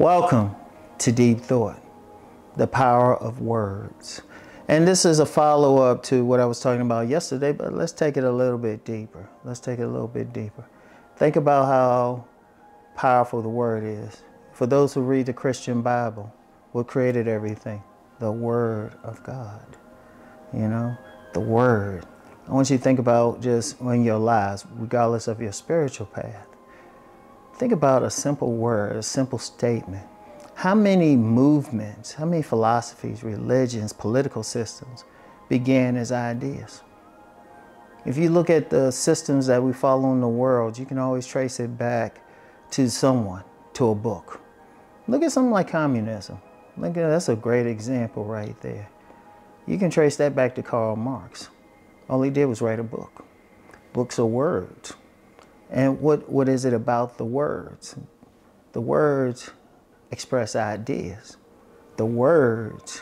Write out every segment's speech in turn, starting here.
Welcome to Deep Thought, the power of words. And this is a follow-up to what I was talking about yesterday, but let's take it a little bit deeper. Think about how powerful the word is. For those who read the Christian Bible, what created everything? The Word of God. You know, the Word. I want you to think about just in your lives, regardless of your spiritual path. Think about a simple word, a simple statement. How many movements, how many philosophies, religions, political systems began as ideas? If you look at the systems that we follow in the world, you can always trace it back to someone, to a book. Look at something like communism. That's a great example right there. You can trace that back to Karl Marx. All he did was write a book. Books are words. And what is it about the words? The words express ideas. The words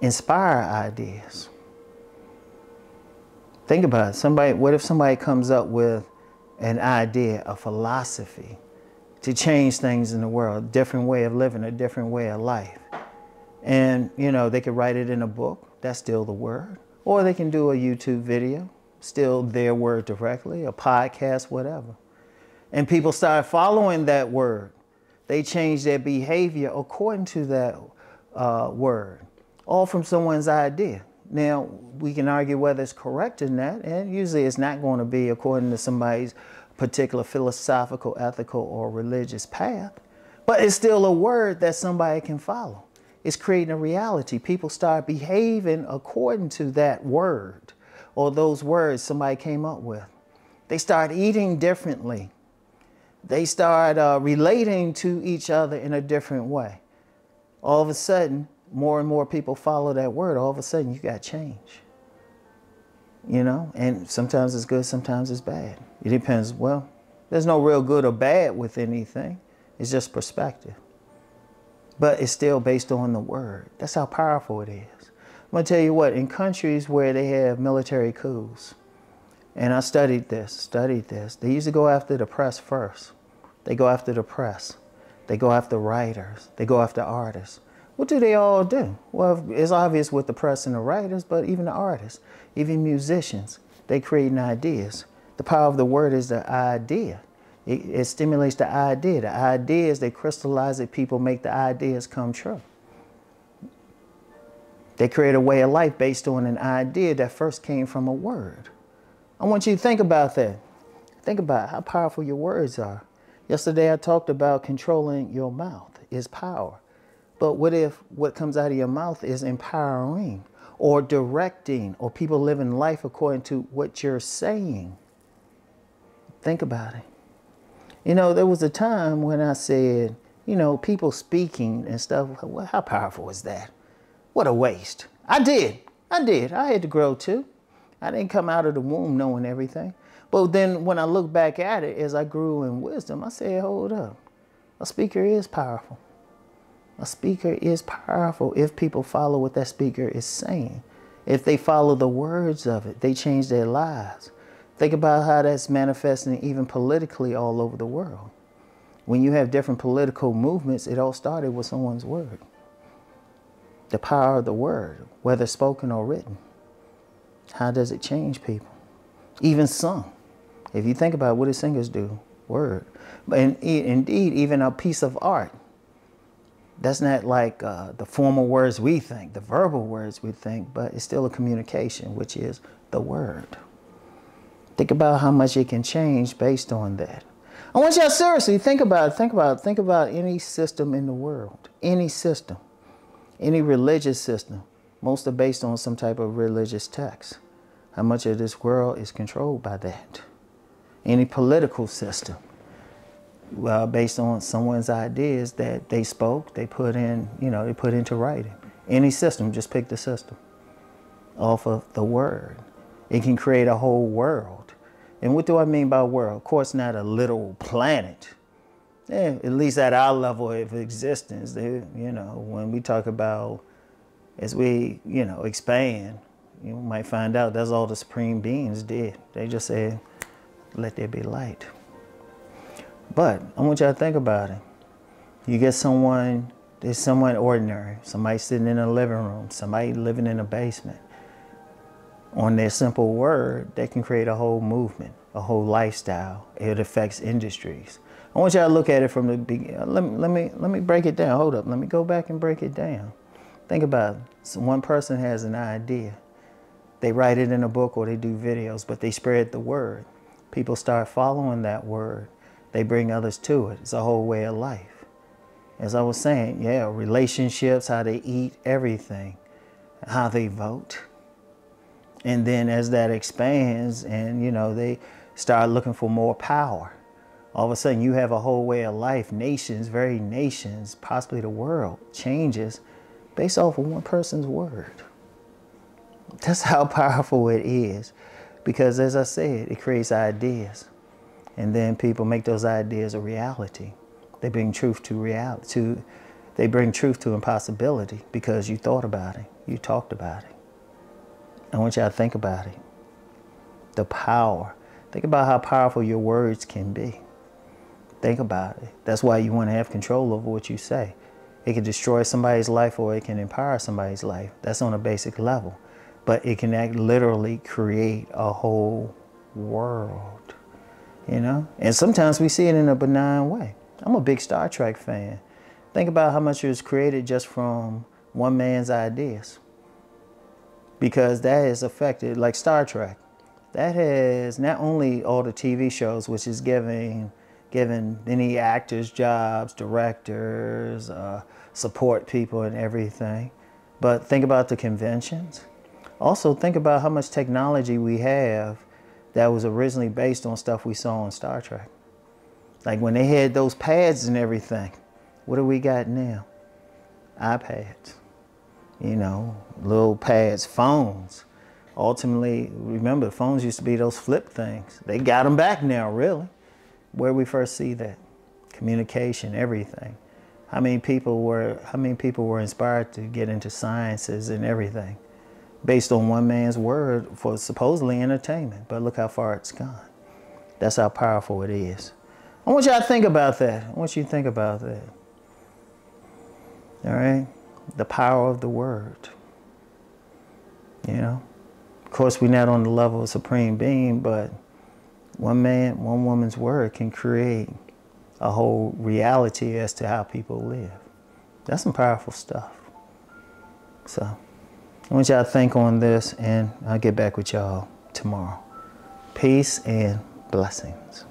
inspire ideas. Think about it. What if somebody comes up with an idea, a philosophy to change things in the world, a different way of living, a different way of life? And, you know, they could write it in a book. That's still the word. Or they can do a YouTube video, still their word directly, a podcast, whatever. And people start following that word. They change their behavior according to that word, all from someone's idea. Now, we can argue whether it's correct or not, and usually it's not going to be according to somebody's particular philosophical, ethical, or religious path. But it's still a word that somebody can follow. It's creating a reality. People start behaving according to that word or those words somebody came up with. They start eating differently. They start relating to each other in a different way. All of a sudden, more and more people follow that word. All of a sudden, you got change. You know, and sometimes it's good, sometimes it's bad. It depends. Well, there's no real good or bad with anything. It's just perspective. But it's still based on the word. That's how powerful it is. I'm going to tell you what, in countries where they have military coups, and I studied this, they usually go after the press first. They go after the press. They go after writers. They go after artists. What do they all do? Well, it's obvious with the press and the writers, but even the artists, even musicians, they creating ideas. The power of the word is the idea. It stimulates the idea. The ideas, they crystallize it. People make the ideas come true. They create a way of life based on an idea that first came from a word. I want you to think about that. Think about how powerful your words are. Yesterday I talked about controlling your mouth is power. But what if what comes out of your mouth is empowering or directing or people living life according to what you're saying? Think about it. You know, there was a time when I said, you know, people speaking and stuff, well, how powerful is that? What a waste. I did. I had to grow too. I didn't come out of the womb knowing everything. But then when I look back at it, as I grew in wisdom, I said, hold up. A speaker is powerful. A speaker is powerful if people follow what that speaker is saying. If they follow the words of it, they change their lives. Think about how that's manifesting even politically all over the world. When you have different political movements, it all started with someone's word. The power of the word, whether spoken or written. How does it change people? Even sung. If you think about what do singers do? Word. But indeed, even a piece of art. That's not like the formal words we think, the verbal words we think, but it's still a communication, which is the word. Think about how much it can change based on that. I want y'all seriously think about any system in the world, any system, any religious system. Most are based on some type of religious text. How much of this world is controlled by that? Any political system, well, based on someone's ideas that they spoke, they put in, you know, they put into writing. Any system, just pick the system off of the word. It can create a whole world. And what do I mean by world? Of course, not a little planet. Yeah, at least at our level of existence, you know, when we talk about, as we, you know, expand, you might find out that's all the supreme beings did. They just said, let there be light. But I want y'all to think about it. You get someone, there's someone ordinary, somebody sitting in a living room, somebody living in a basement. On their simple word, they can create a whole movement, a whole lifestyle. It affects industries. I want y'all to look at it from the beginning. Let me break it down. Hold up. Let me go back and break it down. Think about it. So one person has an idea. They write it in a book or they do videos, but they spread the word. People start following that word. They bring others to it. It's a whole way of life. As I was saying, yeah, relationships, how they eat, everything, how they vote. And then as that expands and, you know, they start looking for more power, all of a sudden you have a whole way of life. Nations, very nations, possibly the world, changes based off of one person's word. That's how powerful it is. Because as I said, it creates ideas. And then people make those ideas a reality. They bring truth to reality. They bring truth to impossibility because you thought about it. You talked about it. I want y'all to think about it. The power. Think about how powerful your words can be. Think about it. That's why you want to have control over what you say. It can destroy somebody's life or it can empower somebody's life. That's on a basic level. But it can literally create a whole world, you know? And sometimes we see it in a benign way. I'm a big Star Trek fan. Think about how much was created just from one man's ideas. Because that has affected, like Star Trek, that has not only all the TV shows, which is giving any actors jobs, directors, support people and everything, but think about the conventions. Also think about how much technology we have that was originally based on stuff we saw on Star Trek. Like when they had those pads and everything, what do we got now? iPads. You know, little pads, phones. Ultimately, remember, phones used to be those flip things. They got them back now, really. Where we first see that? Communication, everything. How many people were inspired to get into sciences and everything based on one man's word for supposedly entertainment? But look how far it's gone. That's how powerful it is. I want y'all to think about that. I want you to think about that. All right? The power of the word. You know? Of course, we're not on the level of supreme being, but one man, one woman's word can create a whole reality as to how people live. That's some powerful stuff. So, I want y'all to think on this, and I'll get back with y'all tomorrow. Peace and blessings.